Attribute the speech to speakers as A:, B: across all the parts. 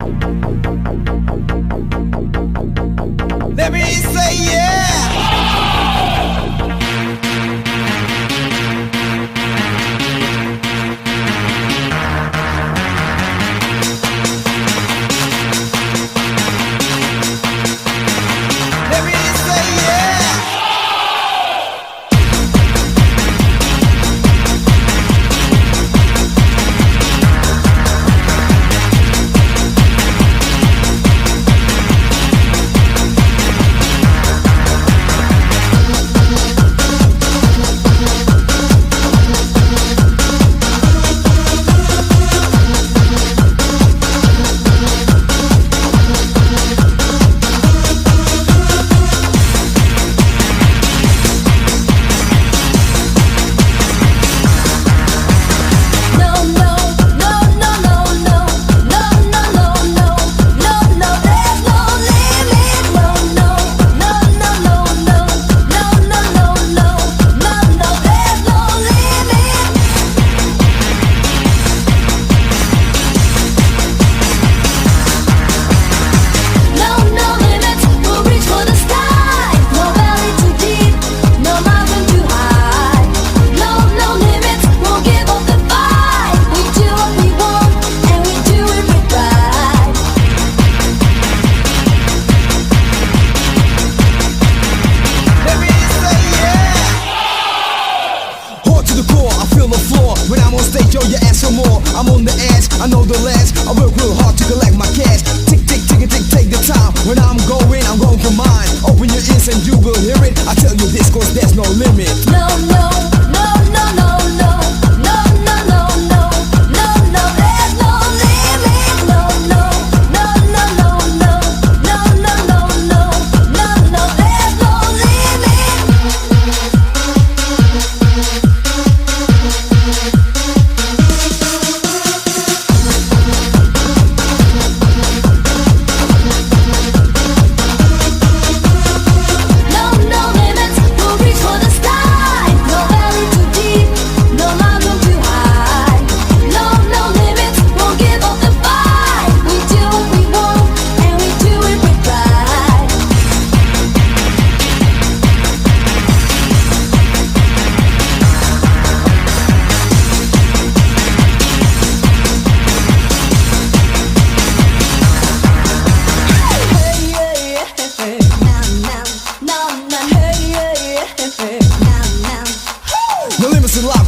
A: Let me say yeah. Let me say yeah. When I'm on stage, yo, you ask for more. I'm on the edge, I know the last. I work real hard to collect my cash. Tick, tick, tick, tick, take the time. When I'm going for mine. Open your ears and you will hear it. I tell you this, cause there's no limit.
B: No, no, no, no, no, no. No, no, no, no. No, no, there's no limit. No, no, no, no, no, no. No, no, no, no. No, no, there's no limit.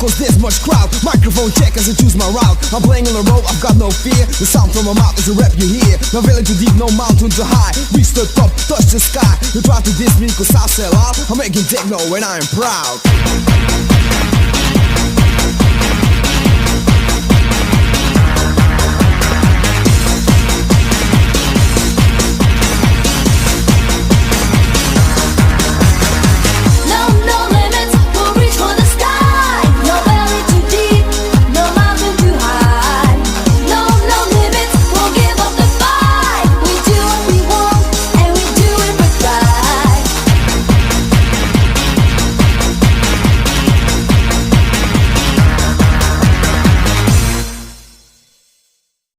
A: Cause there's much crowd. Microphone check as I choose my route. I'm playing on the road, I've got no fear. The sound from my mouth is a rap you hear. No valley too deep, no mountain too high. Reach the top, touch the sky. You try to diss me cause I sell out. I'm making techno when I'm proud.